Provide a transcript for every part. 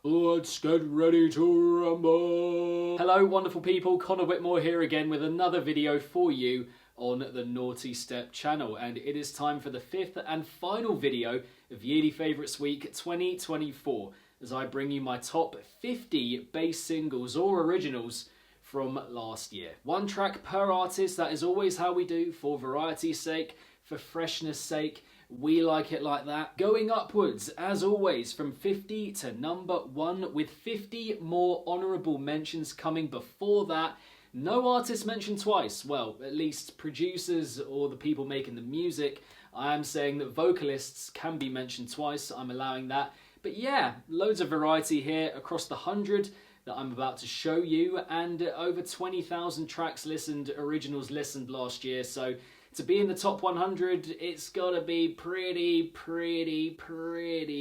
Let's get ready to rumble! Hello wonderful people, Connor Whitmore here again with another video for you on the Nawtystep channel, and it is time for the fifth and final video of Yearly Favourites Week 2024 as I bring you my top 50 bass singles or originals from last year. One track per artist, that is always how we do, for variety's sake, for freshness sake. We like it like that. Going upwards, as always, from 50 to number 1, with 50 more honourable mentions coming before that. No artist mentioned twice. Well, at least producers or the people making the music. I am saying that vocalists can be mentioned twice. I'm allowing that. But yeah, loads of variety here across the 100 that I'm about to show you, and over 20,000 tracks listened, originals listened last year. So to be in the top 100, it's gotta be pretty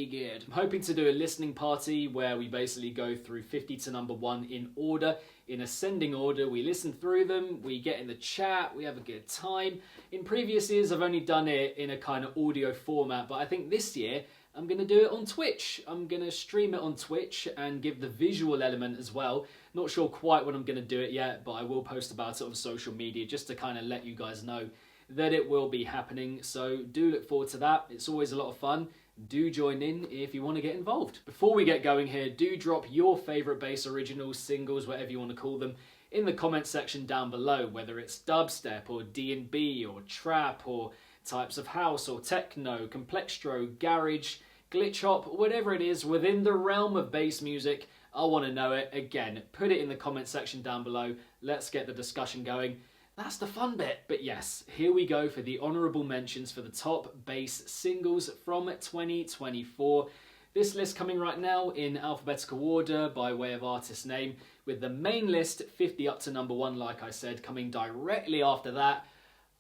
good. I'm hoping to do a listening party where we basically go through 50 to number 1 in order, in ascending order. We listen through them, we get in the chat, we have a good time. In previous years, I've only done it in a kind of audio format, but I think this year, I'm going to do it on Twitch. I'm going to stream it on Twitch and give the visual element as well. Not sure quite when I'm going to do it yet, but I will post about it on social media just to kind of let you guys know that it will be happening. So do look forward to that. It's always a lot of fun. Do join in if you want to get involved. Before we get going here, do drop your favourite bass originals, singles, whatever you want to call them, in the comment section down below, whether it's dubstep or D&B or trap or types of house or techno, complextro, garage, glitch hop, whatever it is within the realm of bass music. I want to know it. Again, put it in the comment section down below. Let's get the discussion going. That's the fun bit. But yes, here we go for the honourable mentions for the top bass singles from 2024. This list coming right now in alphabetical order by way of artist name, with the main list 50 up to number 1, like I said, coming directly after that.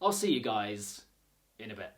I'll see you guys in a bit.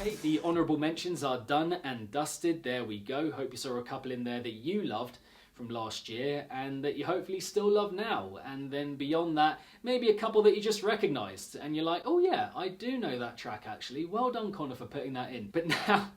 Okay, the honourable mentions are done and dusted. There we go. Hope you saw a couple in there that you loved from last year and that you hopefully still love now. And then beyond that, maybe a couple that you just recognised and you're like, oh yeah, I do know that track actually. Well done, Connor, for putting that in. But now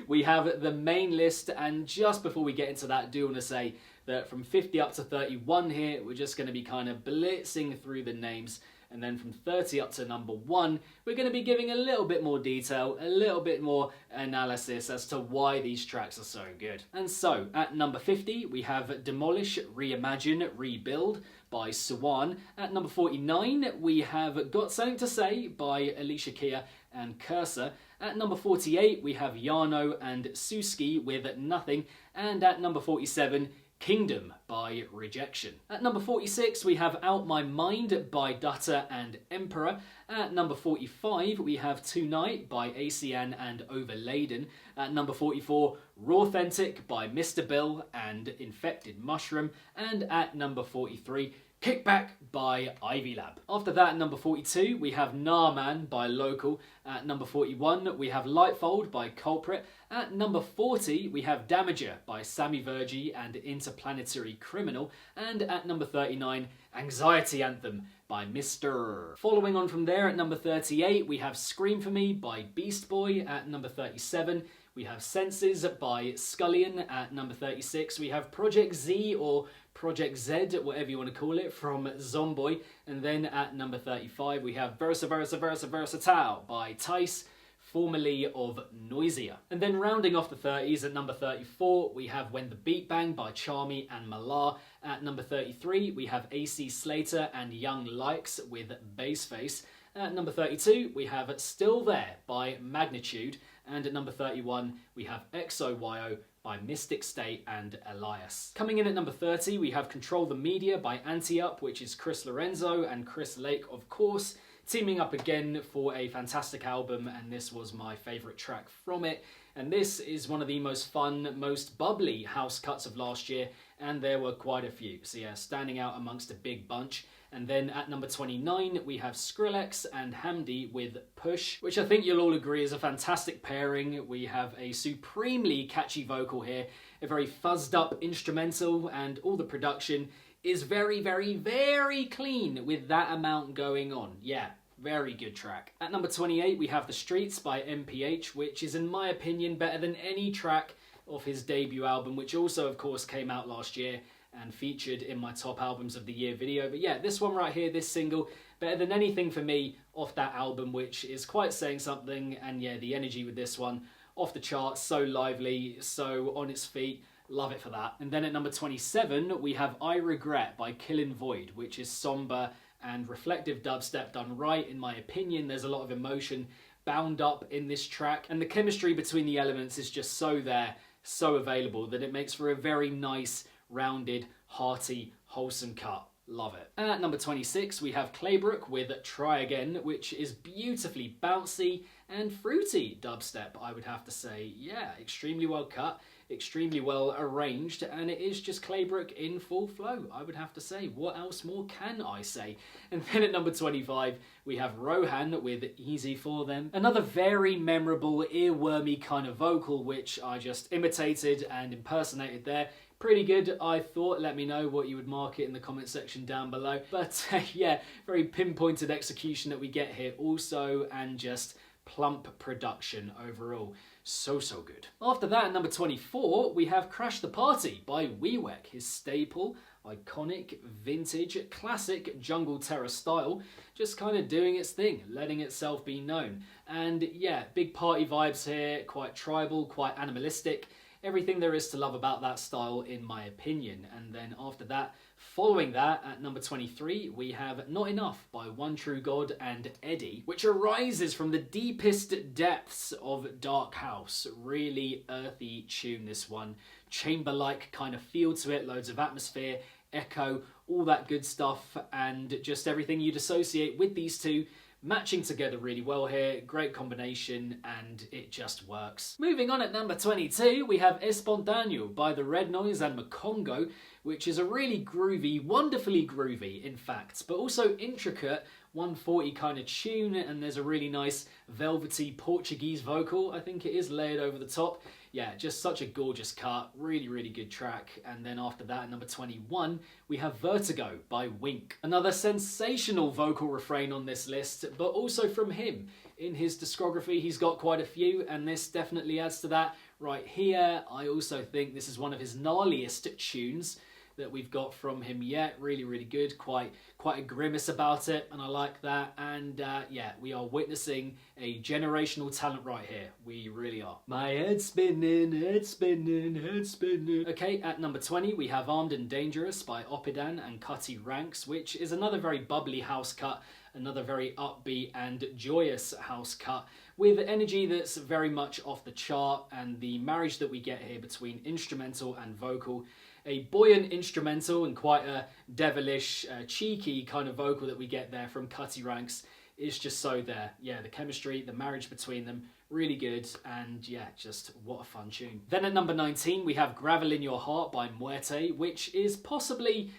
we have the main list, and just before we get into that, I do want to say that from 50 up to 31 here, we're just going to be kind of blitzing through the names. And then from 30 up to number 1, we're going to be giving a little bit more detail, a little bit more analysis as to why these tracks are so good. And so, at number 50, we have Demolish, Reimagine, Rebuild by Swan. At number 49, we have Got Something to Say by Alicia Keys and Cursor. At number 48, we have Yano and Suski with Nothing. And at number 47, Kingdom by Rejection. At number 46, we have Out My Mind by Dutta and Emperor. At number 45, we have Tonight by ACN and Overladen. At number 44, Rawthentic by Mr. Bill and Infected Mushroom. And at number 43, Kickback by Ivy Lab. After that, at number 42, we have Nah Man by Local. At number 41, we have Lightfold by Culprit. At number 40, we have Damager by Sammy Vergi and Interplanetary Criminal. And at number 39, Anxiety Anthem by Mr. Following on from there, at number 38, we have Scream For Me by Beast Boy. At number 37, we have Senses by Scullion. At number 36, we have Project Z or Project Z, whatever you want to call it, from Zomboy. And then at number 35, we have Versa Versatile by Tice. formerly of Noisier. And then rounding off the 30s at number 34, we have When the Beat Bang by Charmy and Malar. At number 33, we have AC Slater and Young Likes with Bassface. At number 32, we have Still There by Magnitude. And at number 31, we have XOYO by Mystic State and Elias. Coming in at number 30, we have Control the Media by Anti-Up, which is Chris Lorenzo and Chris Lake, of course, teaming up again for a fantastic album, and this was my favourite track from it. And this is one of the most fun, most bubbly house cuts of last year, and there were quite a few. So yeah, standing out amongst a big bunch. And then at number 29, we have Skrillex and Hamdi with Push, which I think you'll all agree is a fantastic pairing. We have a supremely catchy vocal here, a very fuzzed up instrumental, and all the production is very, very, very clean with that amount going on. Yeah, very good track. At number 28, we have The Streets by MPH, which is, in my opinion, better than any track of his debut album, which also, of course, came out last year and featured in my top albums of the year video. But yeah, this one right here, this single, better than anything for me off that album, which is quite saying something. And yeah, the energy with this one, off the charts, so lively, so on its feet. Love it for that. And then at number 27, we have I Regret by Killin' Void, which is somber and reflective dubstep done right, in my opinion. There's a lot of emotion bound up in this track, and the chemistry between the elements is just so there, so available, that it makes for a very nice, rounded, hearty, wholesome cut. Love it. And at number 26, we have Claybrook with Try Again, which is beautifully bouncy and fruity dubstep, I would have to say. Yeah, extremely well cut, extremely well arranged, and it is just Claybrook in full flow, I would have to say. What else more can I say? And then at number 25, we have Rohan with Easy For Them. Another very memorable, earwormy kind of vocal, which I just imitated and impersonated there. Pretty good, I thought. Let me know what you would mark it in the comment section down below. But yeah, very pinpointed execution that we get here also, and just plump production overall. So good. After that, at number 24, we have Crash the Party by Wewek, his staple, iconic, vintage, classic jungle terror style, just kind of doing its thing, letting itself be known. And yeah, big party vibes here, quite tribal, quite animalistic. Everything there is to love about that style, in my opinion. And then after that, following that, at number 23, we have Not Enough by One True God and Eddie, which arises from the deepest depths of dark house. Really earthy tune, this one. Chamber-like kind of feel to it, loads of atmosphere, echo, all that good stuff, and just everything you'd associate with these two matching together really well here. Great combination, and it just works. Moving on, at number 22, we have Espontáneo by The Red Noise and Makongo, which is a really groovy, wonderfully groovy, in fact, but also intricate 140 kind of tune, and there's a really nice velvety Portuguese vocal, I think it is, layered over the top. Yeah, just such a gorgeous cut, really good track. And then after that, at number 21, we have Vertigo by Wink. Another sensational vocal refrain on this list, but also from him. In his discography, he's got quite a few, and this definitely adds to that right here. I also think this is one of his gnarliest tunes that we've got from him yet. Really good, quite a grimace about it, and I like that. And yeah, we are witnessing a generational talent right here. We really are. My head's spinning, head spinning, head spinning. Okay, at number 20, we have Armed and Dangerous by Opidan and Cutty Ranks, which is another very bubbly house cut, another very upbeat and joyous house cut, with energy that's very much off the chart, and the marriage that we get here between instrumental and vocal, a buoyant instrumental and quite a devilish, cheeky kind of vocal that we get there from Cutty Ranks is just so there. Yeah, the chemistry, the marriage between them, really good, and yeah, just what a fun tune. Then at number 19, we have Gravel in Your Heart by Muerte, which is probably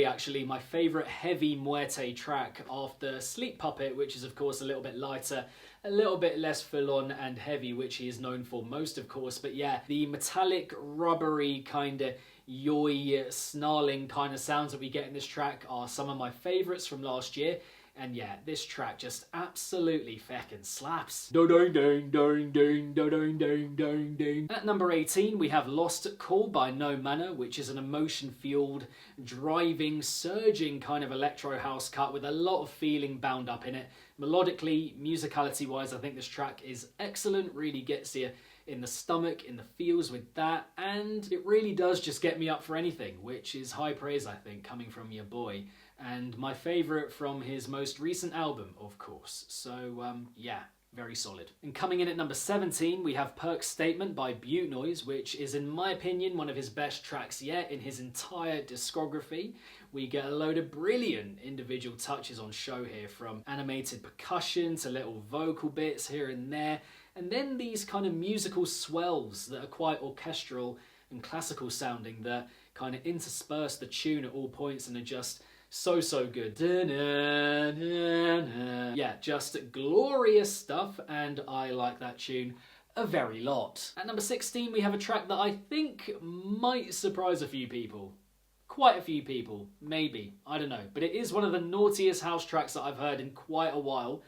actually my favourite heavy Muerte track after Sleep Puppet, which is of course a little bit lighter, a little bit less full-on and heavy, which he is known for most, of course. But yeah, the metallic, rubbery kind of yoy, snarling kind of sounds that we get in this track are some of my favourites from last year. And yeah, this track just absolutely feckin' slaps. At number 18, we have Lost Call by No Manner, which is an emotion-fueled, driving, surging kind of electro house cut with a lot of feeling bound up in it. Melodically, musicality-wise, I think this track is excellent, really gets you in the stomach, in the feels with that, and it really does just get me up for anything, which is high praise, I think, coming from your boy. And my favourite from his most recent album, of course. So, yeah, very solid. And coming in at number 17, we have Perk's Statement by Butte Noise, which is, in my opinion, one of his best tracks yet in his entire discography. We get a load of brilliant individual touches on show here, from animated percussion to little vocal bits here and there, and then these kind of musical swells that are quite orchestral and classical sounding that kind of intersperse the tune at all points and are just so good. Yeah, just glorious stuff, and I like that tune a very lot. At number 16, we have a track that I think might surprise a few people. Quite a few people, maybe, I don't know. But it is one of the naughtiest house tracks that I've heard in quite a while.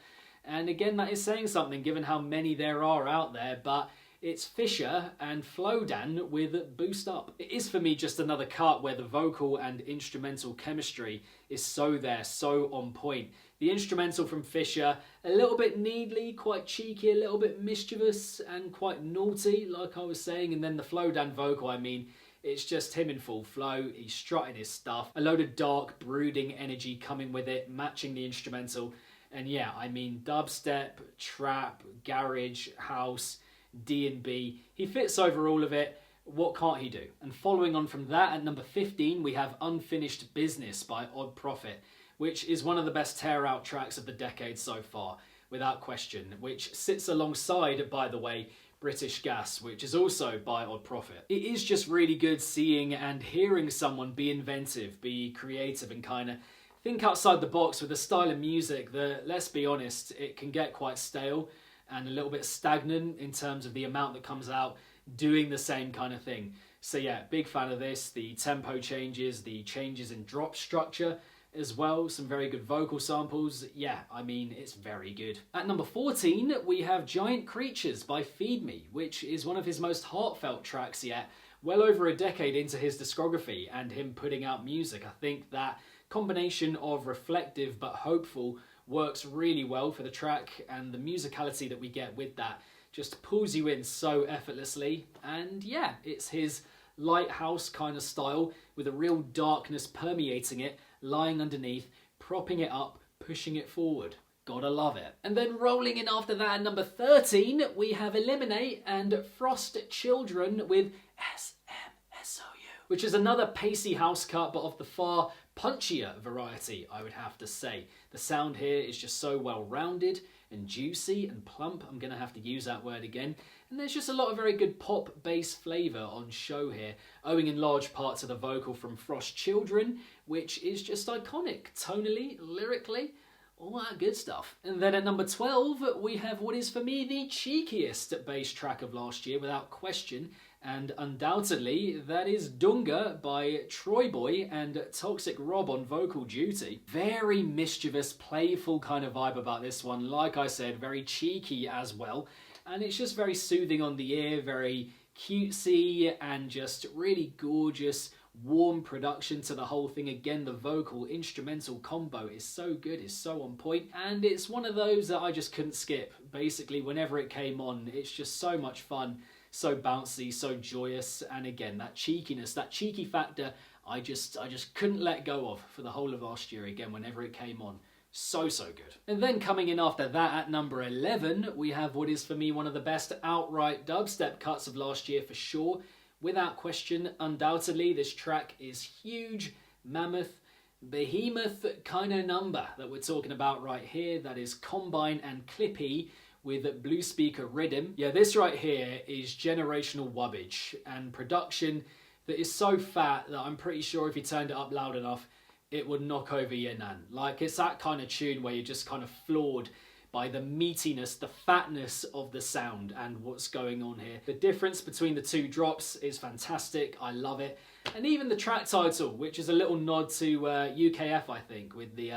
And again, that is saying something given how many there are out there, but it's Fisher and Flowdan with Boost Up. It is for me just another cut where the vocal and instrumental chemistry is so there, so on point. The instrumental from Fisher, a little bit needly, quite cheeky, a little bit mischievous and quite naughty, like I was saying. And then the Flowdan vocal, I mean, it's just him in full flow, he's strutting his stuff. A load of dark, brooding energy coming with it, matching the instrumental. And yeah, I mean, dubstep, trap, garage, house, D&B, he fits over all of it. What can't he do? And following on from that, at number 15, we have Unfinished Business by Odd Profit, which is one of the best tear-out tracks of the decade so far, without question, which sits alongside, by the way, British Gas, which is also by Odd Profit. It is just really good seeing and hearing someone be inventive, be creative, and kind of think outside the box with a style of music that, let's be honest, it can get quite stale and a little bit stagnant in terms of the amount that comes out doing the same kind of thing. So yeah, big fan of this. The tempo changes, the changes in drop structure as well, some very good vocal samples. Yeah, I mean, it's very good. At number 14, we have Giant Creatures by Feed Me, which is one of his most heartfelt tracks yet, well over a decade into his discography and him putting out music. I think that combination of reflective but hopeful works really well for the track, and the musicality that we get with that just pulls you in so effortlessly. And yeah, it's his lighthouse kind of style with a real darkness permeating it, lying underneath, propping it up, pushing it forward. Gotta love it. And then rolling in after that at number 13, we have Eliminate and Frost Children with SMSOU, which is another pacey house cut, but of the far punchier variety, I would have to say. The sound here is just so well rounded and juicy and plump. I'm gonna have to use that word again. And there's just a lot of very good pop bass flavour on show here, owing in large part to the vocal from Frost Children, which is just iconic, tonally, lyrically, all that good stuff. And then at number 12, we have what is for me the cheekiest bass track of last year, without question. And undoubtedly, that is Dunga by Troy Boy and Toxic Rob on vocal duty. Very mischievous, playful kind of vibe about this one. Like I said, very cheeky as well. And it's just very soothing on the ear, very cutesy, and just really gorgeous, warm production to the whole thing. Again, the vocal instrumental combo is so good, is so on point, and it's one of those that I just couldn't skip. Basically, whenever it came on, it's just so much fun, so bouncy, so joyous, and again, that cheekiness, that cheeky factor, I just couldn't let go of for the whole of last year. Again, whenever it came on, so good. And then coming in after that at number 11, we have what is for me one of the best outright dubstep cuts of last year for sure. Without question, undoubtedly, this track is huge, mammoth, behemoth kind of number that we're talking about right here. That is Combine and Clippy with Blue Speaker Rhythm. Yeah, this right here is generational wubbage and production that is so fat that I'm pretty sure if you turned it up loud enough, it would knock over your nan. Like, it's that kind of tune where you're just kind of floored by the meatiness, the fatness of the sound and what's going on here. The difference between the two drops is fantastic. I love it. And even the track title, which is a little nod to UKF, I think, with the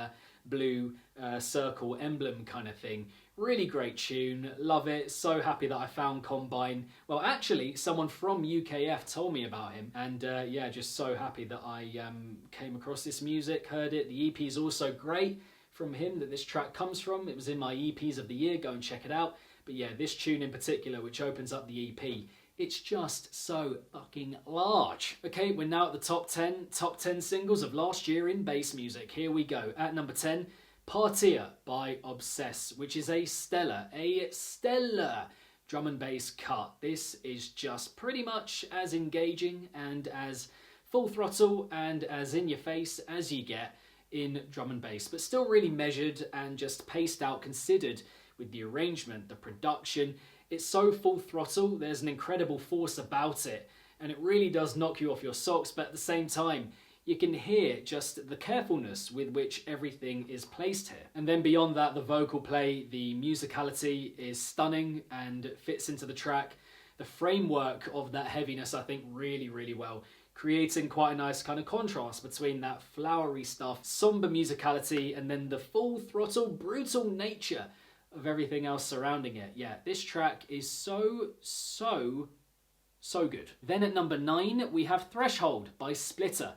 blue circle emblem kind of thing. Really great tune, love it, so happy that I found Combine. Well, actually, someone from UKF told me about him, and yeah, just so happy that I came across this music, heard it. The EP is also great from him that this track comes from. It was in my EPs of the year, go and check it out. But yeah, this tune in particular, which opens up the EP, it's just so fucking large. Okay, we're now at the top 10 singles of last year in bass music. Here we go. At number 10, Partia by Obsess, which is a stellar drum and bass cut. This is just pretty much as engaging and as full throttle and as in your face as you get in drum and bass, but still really measured and just paced out, considered with the arrangement, the production. It's so full throttle, there's an incredible force about it, and it really does knock you off your socks, but at the same time, you can hear just the carefulness with which everything is placed here. And then beyond that, the vocal play, the musicality is stunning and fits into the track. The framework of that heaviness, I think, really well, creating quite a nice kind of contrast between that flowery stuff, somber musicality, and then the full throttle, brutal nature of everything else surrounding it. Yeah, this track is so good. Then at number 9, we have Threshold by Splitter.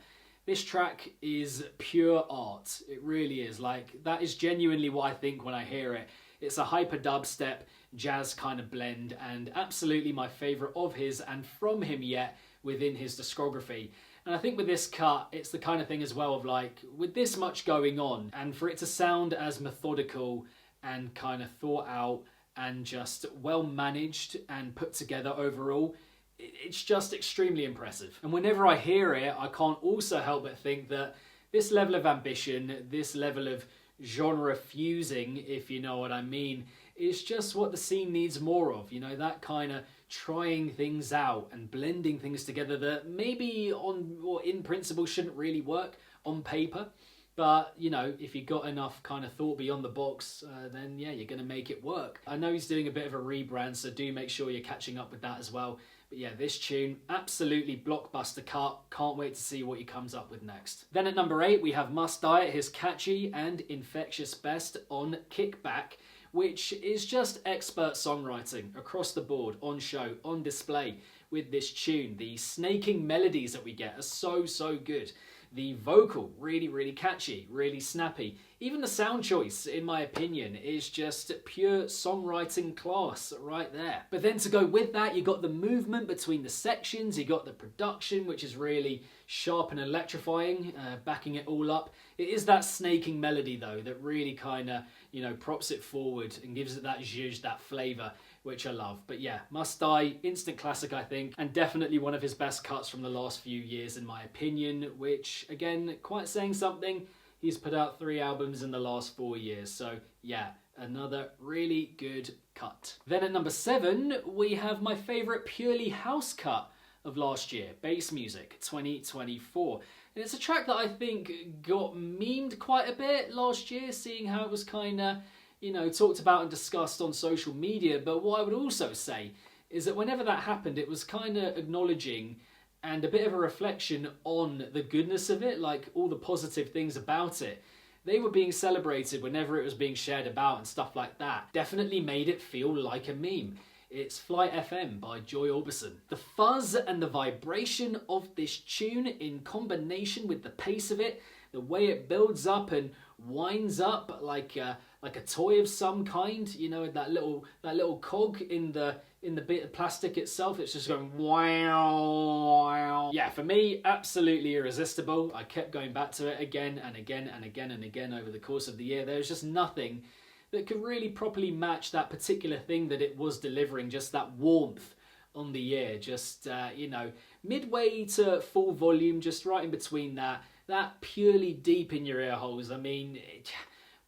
This track is pure art. It really is. Like, that is genuinely what I think when I hear it. It's a hyper dubstep, jazz kind of blend, and absolutely my favourite of his and from him yet within his discography. And I think with this cut, it's the kind of thing as well of like, with this much going on, and for it to sound as methodical and kind of thought out and just well managed and put together overall, it's just extremely impressive. And whenever I hear it, I can't also help but think that this level of ambition, this level of genre fusing, if you know what I mean, is just what the scene needs more of. You know, that kind of trying things out and blending things together that maybe on or in principle shouldn't really work on paper. But, you know, if you've got enough kind of thought beyond the box, then yeah, you're going to make it work. I know he's doing a bit of a rebrand, so do make sure you're catching up with that as well. But yeah, this tune, absolutely blockbuster cut. Can't wait to see what he comes up with next. Then at number 8, we have Must Die, his catchy and infectious best on Kickback, which is just expert songwriting across the board, on show, on display with this tune. The snaking melodies that we get are so good. The vocal, really catchy, really snappy. Even the sound choice, in my opinion, is just pure songwriting class right there. But then to go with that, you got the movement between the sections, you got the production, which is really sharp and electrifying, backing it all up. It is that snaking melody, though, that really kind of, you know, props it forward and gives it that zhuzh, that flavour, which I love. But yeah, Must Die, instant classic, I think, and definitely one of his best cuts from the last few years, in my opinion, which, again, quite saying something. He's put out 3 albums in the last 4 years, so yeah, another really good cut. Then at number 7, we have my favourite purely house cut of last year, Bass Music 2024. And it's a track that I think got memed quite a bit last year, seeing how it was kind of, you know, talked about and discussed on social media. But what I would also say is that whenever that happened, it was kind of acknowledging and a bit of a reflection on the goodness of it, like all the positive things about it. They were being celebrated whenever it was being shared about and stuff like that. Definitely made it feel like a meme. It's Flight FM by Joy Orbison. The fuzz and the vibration of this tune in combination with the pace of it, the way it builds up and winds up like a toy of some kind, you know, that little cog in the bit of plastic itself. It's just going wow. Yeah, for me, absolutely irresistible. I kept going back to it again and again and again and again over the course of the year. There was just nothing that could really properly match that particular thing that it was delivering, just that warmth on the ear, just, you know, midway to full volume, just right in between that purely deep in your ear holes. I mean,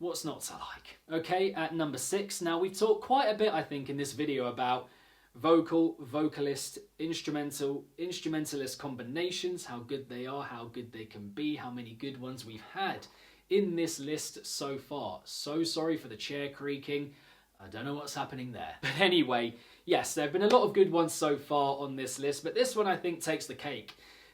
what's not to like? Okay, at number 6, now we've talked quite a bit, I think, in this video about vocalist, instrumentalist combinations, how good they are, how good they can be, how many good ones we've had in this list so far. So sorry for the chair creaking. I don't know what's happening there. But anyway, yes, there have been a lot of good ones so far on this list, but this one I think takes the cake.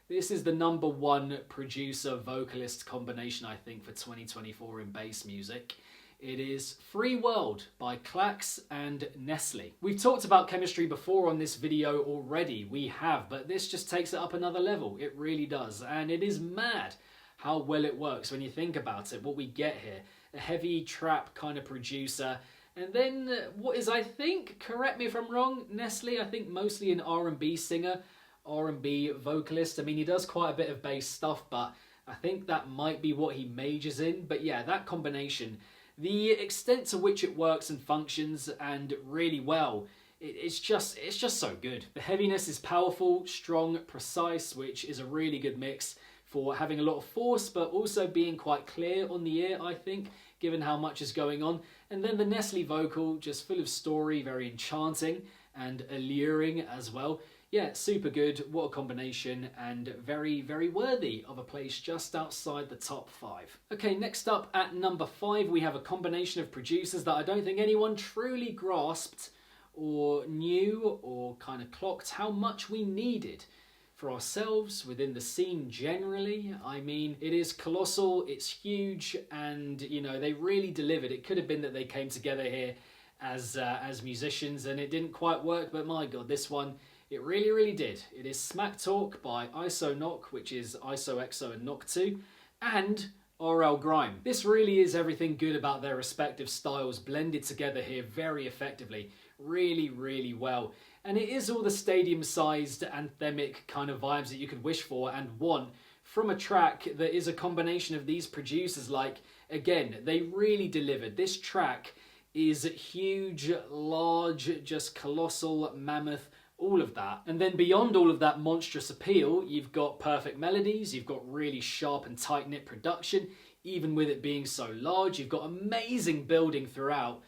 This is the #1 producer vocalist combination, I think, for 2024 in bass music. It is Free World by Klax and Nestle. We've talked about chemistry before on this video already. We have, but this just takes it up another level. It really does. And it is mad how well it works when you think about it. What we get here, a heavy trap kind of producer. And then what is, I think, correct me if I'm wrong, Nestle, I think mostly an R&B singer, R&B vocalist. I mean, he does quite a bit of bass stuff, but I think that might be what he majors in. But yeah, that combination, the extent to which it works and functions and really well, it's just so good. The heaviness is powerful, strong, precise, which is a really good mix for having a lot of force, but also being quite clear on the ear, I think, given how much is going on. And then the Nestle vocal, just full of story, very enchanting and alluring as well. Yeah, super good, what a combination, and very, very worthy of a place just outside the top 5. Okay, next up at #5, we have a combination of producers that I don't think anyone truly grasped or knew or kind of clocked how much we needed for ourselves within the scene generally. I mean, it is colossal, it's huge, and you know, they really delivered. It could have been that they came together here as musicians and it didn't quite work, but my god, this one, it really, really did. It is Smack Talk by ISO Knock, which is ISO EXO and Knock 2, and RL Grime. This really is everything good about their respective styles blended together here very effectively. Really, really well. And it is all the stadium-sized anthemic kind of vibes that you could wish for and want from a track that is a combination of these producers. Like, again, they really delivered. This track is huge, large, just colossal, mammoth, all of that. And then beyond all of that monstrous appeal, you've got perfect melodies, you've got really sharp and tight-knit production, even with it being so large. You've got amazing building throughout,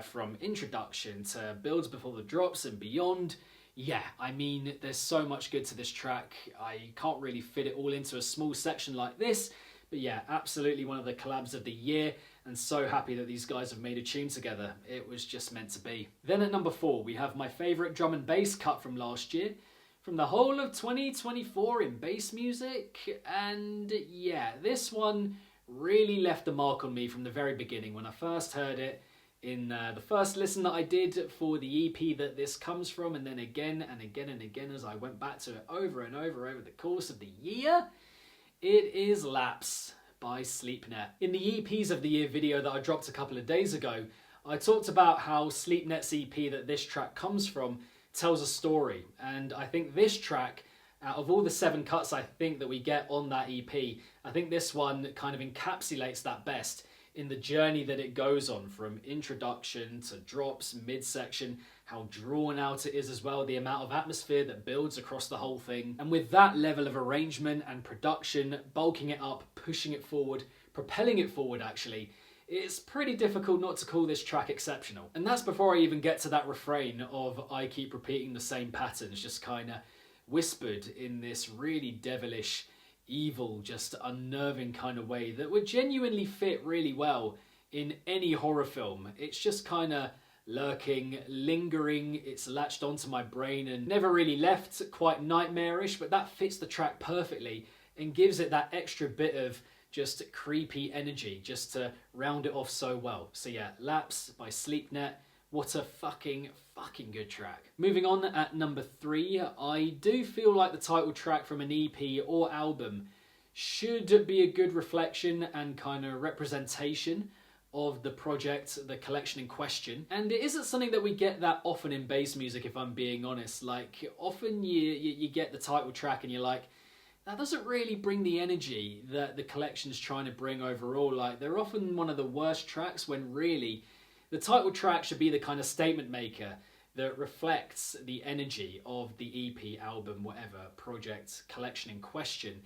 from introduction to builds before the drops and beyond. Yeah, I mean, there's so much good to this track. I can't really fit it all into a small section like this, but yeah, absolutely one of the collabs of the year, and so happy that these guys have made a tune together. It was just meant to be. Then at #4, we have my favourite drum and bass cut from last year, from the whole of 2024 in bass music, and yeah, this one really left a mark on me from the very beginning. When I first heard it, in the first listen that I did for the EP that this comes from, and then again and again and again as I went back to it over and over the course of the year, it is Lapse by Sleepnet. In the EPs of the Year video that I dropped a couple of days ago, I talked about how Sleepnet's EP that this track comes from tells a story, and I think this track, out of all the 7 cuts I think that we get on that EP, I think this one kind of encapsulates that best in the journey that it goes on, from introduction to drops, midsection, how drawn out it is as well, the amount of atmosphere that builds across the whole thing. And with that level of arrangement and production, bulking it up, pushing it forward, propelling it forward actually, it's pretty difficult not to call this track exceptional. And that's before I even get to that refrain of "I keep repeating the same patterns," just kind of whispered in this really devilish, evil, just unnerving kind of way that would genuinely fit really well in any horror film. It's just kind of lurking, lingering, it's latched onto my brain and never really left, quite nightmarish, but that fits the track perfectly and gives it that extra bit of just creepy energy just to round it off so well. So yeah, Lapse by Sleepnet. What a fucking good track. Moving on at #3, I do feel like the title track from an EP or album should be a good reflection and kind of representation of the project, the collection in question. And it isn't something that we get that often in bass music, if I'm being honest. Like, often you get the title track and you're like, that doesn't really bring the energy that the collection's trying to bring overall. Like, they're often one of the worst tracks, when really the title track should be the kind of statement maker that reflects the energy of the EP, album, whatever, project, collection in question.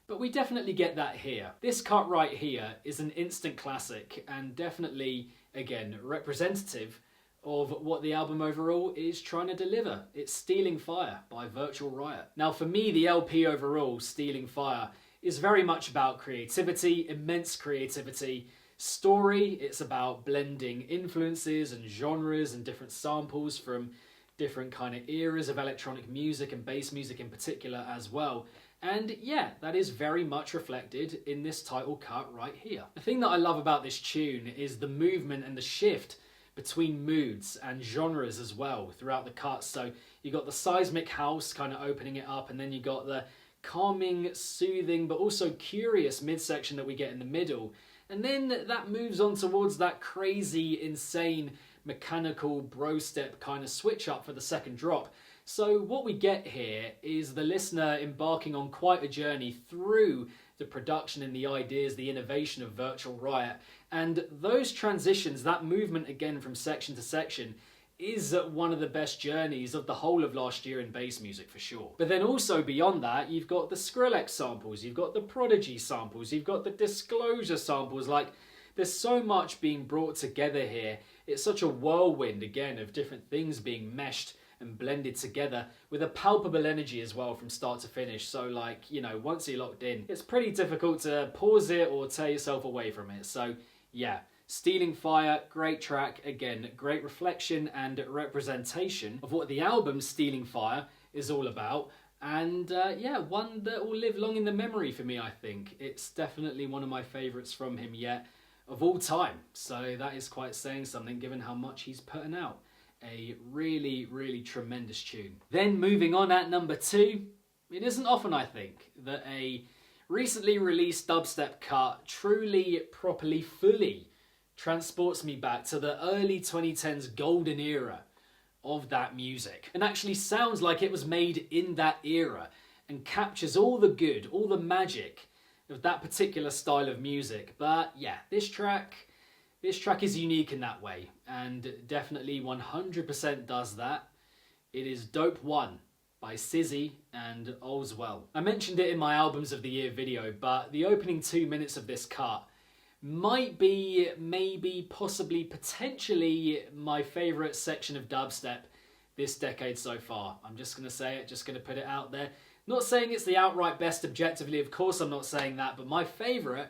But we definitely get that here. This cut right here is an instant classic and definitely, again, representative of what the album overall is trying to deliver. It's Stealing Fire by Virtual Riot. Now for me, the LP overall, Stealing Fire, is very much about creativity, immense creativity, story. It's about blending influences and genres and different samples from different kind of eras of electronic music and bass music in particular as well. And yeah, that is very much reflected in this title cut right here. The thing that I love about this tune is the movement and the shift between moods and genres as well throughout the cut. So you got the seismic house kind of opening it up, and then you got the calming, soothing, but also curious midsection that we get in the middle. And then that moves on towards that crazy, insane, mechanical bro step kind of switch up for the second drop. So what we get here is the listener embarking on quite a journey through the production and the ideas, the innovation of Virtual Riot. And those transitions, that movement again from section to section, is one of the best journeys of the whole of last year in bass music for sure. But then also beyond that, you've got the Skrillex samples, you've got the Prodigy samples, you've got the Disclosure samples. Like, there's so much being brought together here. It's such a whirlwind again of different things being meshed and blended together with a palpable energy as well from start to finish. So like, you know, once you're locked in, it's pretty difficult to pause it or tear yourself away from it. So yeah, Stealing Fire, great track. Again, great reflection and representation of what the album Stealing Fire is all about. And yeah, one that will live long in the memory for me, I think. It's definitely one of my favourites from him yet of all time. So that is quite saying something given how much he's putting out. A really, really tremendous tune. Then moving on at number 2, it isn't often, I think, that a recently released dubstep cut truly, properly, fully transports me back to the early 2010s golden era of that music, and actually sounds like it was made in that era and captures all the good, all the magic of that particular style of music. But yeah, this track is unique in that way, and definitely 100% does that. It is Dope 1 by Sizzy and Allswell. I mentioned it in my Albums of the Year video, but the opening 2 minutes of this cut might be, maybe, possibly, potentially my favourite section of dubstep this decade so far. I'm just going to say it, just going to put it out there. Not saying it's the outright best objectively, of course I'm not saying that, but my favourite,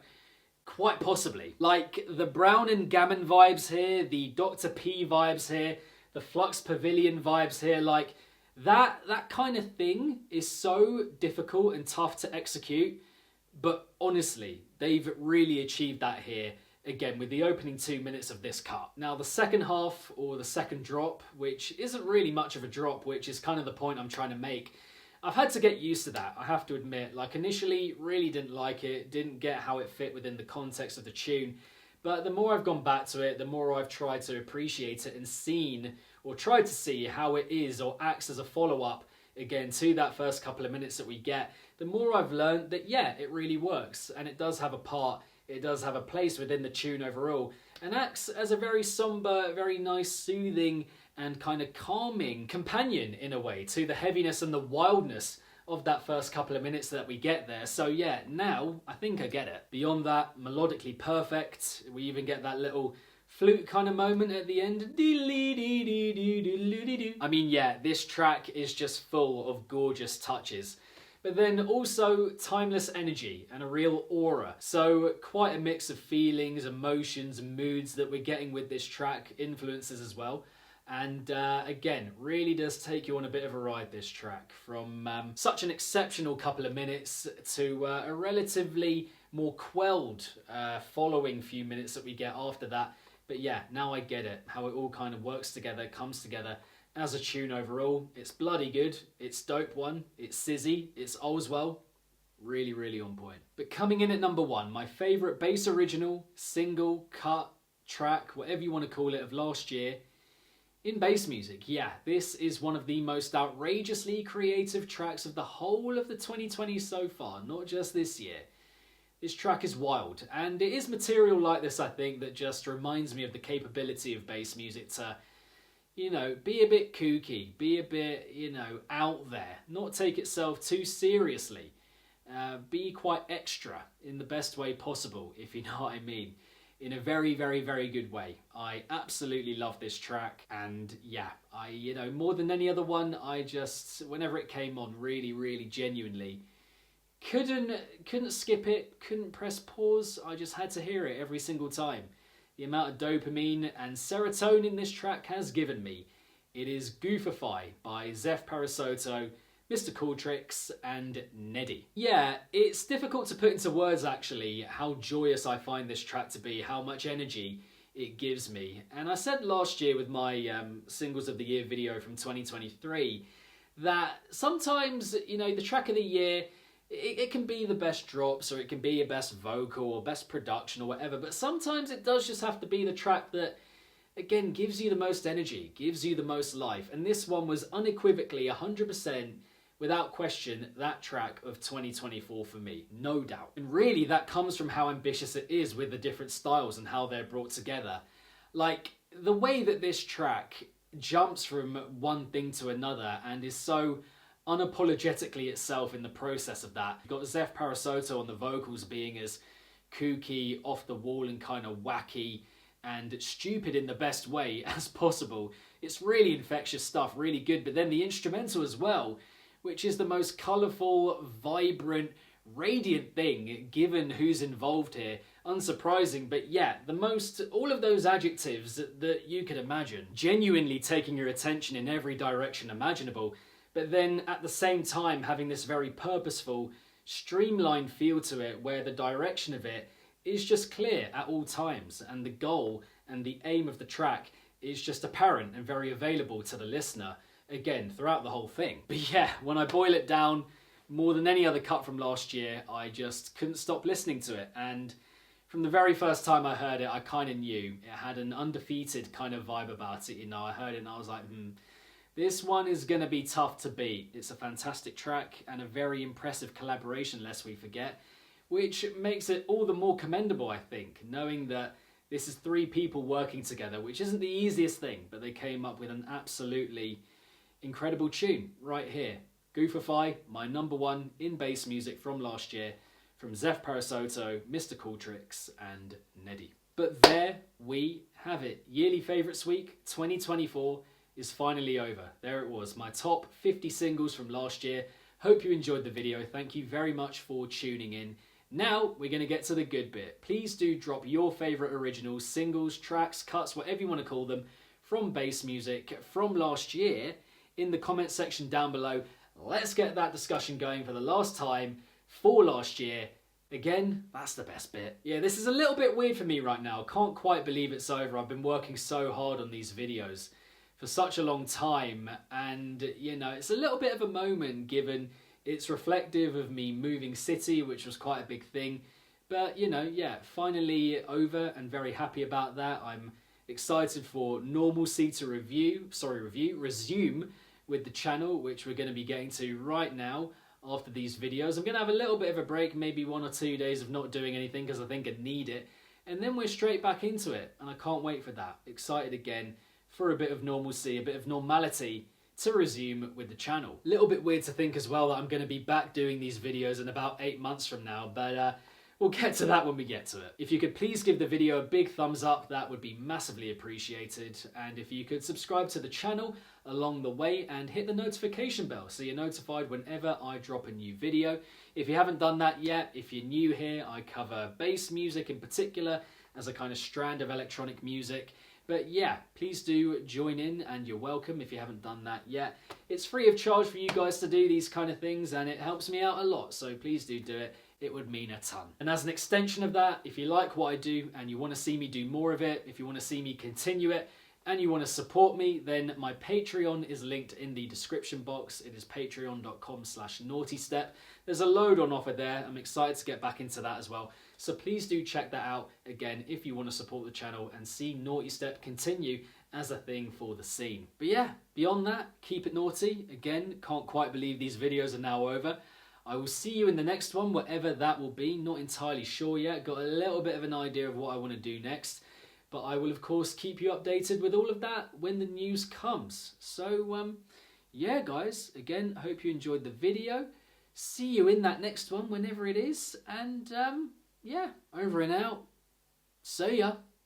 quite possibly. Like the Brown and Gammon vibes here, the Dr. P vibes here, the Flux Pavilion vibes here, like that kind of thing is so difficult and tough to execute, but honestly, they've really achieved that here, again, with the opening 2 minutes of this cut. Now, the second half, or the second drop, which isn't really much of a drop, which is kind of the point I'm trying to make, I've had to get used to that, I have to admit. Like, initially, really didn't like it, didn't get how it fit within the context of the tune, but the more I've gone back to it, the more I've tried to appreciate it and seen, or tried to see how it is or acts as a follow-up, again, to that first couple of minutes that we get, the more I've learned that, yeah, it really works, and it does have a part, it does have a place within the tune overall, and acts as a very somber, very nice, soothing, and kind of calming companion, in a way, to the heaviness and the wildness of that first couple of minutes that we get there. So yeah, now, I think I get it. Beyond that, melodically perfect, we even get that little flute kind of moment at the end. I mean, yeah, this track is just full of gorgeous touches, but then also timeless energy and a real aura. So quite a mix of feelings, emotions, and moods that we're getting with this track, influences as well. And again, really does take you on a bit of a ride, this track, from such an exceptional couple of minutes to a relatively more quelled following few minutes that we get after that. But yeah, now I get it, how it all kind of works together, comes together as a tune overall. It's bloody good, it's Dope 1, it's Sizzy, it's Allswell, really, really on point. But coming in at number 1, my favourite bass original, single, cut, track, whatever you want to call it, of last year, in bass music. Yeah, this is one of the most outrageously creative tracks of the whole of the 2020s so far, not just this year. This track is wild, and it is material like this, I think, that just reminds me of the capability of bass music to, you know, be a bit kooky, be a bit, you know, out there, not take itself too seriously, be quite extra in the best way possible, if you know what I mean. In a very, very, very good way. I absolutely love this track, and yeah, you know, more than any other one, I just, whenever it came on, really, really genuinely couldn't skip it, couldn't press pause. I just had to hear it every single time. The amount of dopamine and serotonin this track has given me. It is Goofify by Zeph Parasotto, Mr. Cooltricks and Neddy. Yeah, it's difficult to put into words actually how joyous I find this track to be, how much energy it gives me. And I said last year with my Singles of the Year video from 2023 that sometimes, you know, the track of the year, it can be the best drops, or it can be a best vocal or best production or whatever, but sometimes it does just have to be the track that, again, gives you the most energy, gives you the most life. And this one was unequivocally 100%, without question, that track of 2024 for me, no doubt. And really that comes from how ambitious it is with the different styles and how they're brought together. Like, the way that this track jumps from one thing to another and is so unapologetically itself in the process of that. You've got Zeph Parasoto on the vocals being as kooky, off the wall and kind of wacky and stupid in the best way as possible. It's really infectious stuff, really good. But then the instrumental as well, which is the most colourful, vibrant, radiant thing given who's involved here. Unsurprising, but yeah, all of those adjectives that you could imagine. Genuinely taking your attention in every direction imaginable, but then at the same time having this very purposeful, streamlined feel to it where the direction of it is just clear at all times, and the goal and the aim of the track is just apparent and very available to the listener, again, throughout the whole thing. But yeah, when I boil it down, more than any other cut from last year, I just couldn't stop listening to it. And from the very first time I heard it, I kind of knew it had an undefeated kind of vibe about it. You know, I heard it and I was like, this one is going to be tough to beat. It's a fantastic track and a very impressive collaboration, lest we forget, which makes it all the more commendable, I think, knowing that this is 3 people working together, which isn't the easiest thing, but they came up with an absolutely incredible tune right here. Goofify, my #1 in bass music from last year, from Zeph Parasoto, Mr. Cooltricks and Neddy. But there we have it. Yearly Favourites Week 2024 is finally over. There it was, my top 50 singles from last year. Hope you enjoyed the video. Thank you very much for tuning in. Now we're going to get to the good bit. Please do drop your favourite originals, singles, tracks, cuts, whatever you want to call them, from bass music from last year in the comment section down below. Let's get that discussion going for the last time for last year. Again, that's the best bit. Yeah, this is a little bit weird for me right now. Can't quite believe it's over. I've been working so hard on these videos for such a long time, and you know, it's a little bit of a moment given it's reflective of me moving city, which was quite a big thing. But you know, yeah, finally over and very happy about that. I'm excited for normalcy to resume with the channel, which we're going to be getting to right now after these videos. I'm going to have a little bit of a break, maybe 1 or 2 days of not doing anything because I think I need it. And then we're straight back into it, and I can't wait for that. Excited again for a bit of normalcy, a bit of normality to resume with the channel. A little bit weird to think as well that I'm going to be back doing these videos in about 8 months from now, but we'll get to that when we get to it. If you could please give the video a big thumbs up, that would be massively appreciated. And if you could subscribe to the channel along the way and hit the notification bell so you're notified whenever I drop a new video. If you haven't done that yet, if you're new here, I cover bass music in particular as a kind of strand of electronic music. But yeah, please do join in, and you're welcome if you haven't done that yet. It's free of charge for you guys to do these kind of things, and it helps me out a lot, so please do it. It would mean a ton. And as an extension of that, if you like what I do and you want to see me do more of it, if you want to see me continue it, and you want to support me, then my Patreon is linked in the description box. It is patreon.com/Nawtystep. There's a load on offer there. I'm excited to get back into that as well. So please do check that out, again, if you want to support the channel and see Nawtystep continue as a thing for the scene. But yeah, beyond that, keep it naughty. Again, can't quite believe these videos are now over. I will see you in the next one, whatever that will be. Not entirely sure yet. Got a little bit of an idea of what I want to do next. But I will, of course, keep you updated with all of that when the news comes. So, yeah, guys, again, I hope you enjoyed the video. See you in that next one, whenever it is. And, yeah, over and out. See ya.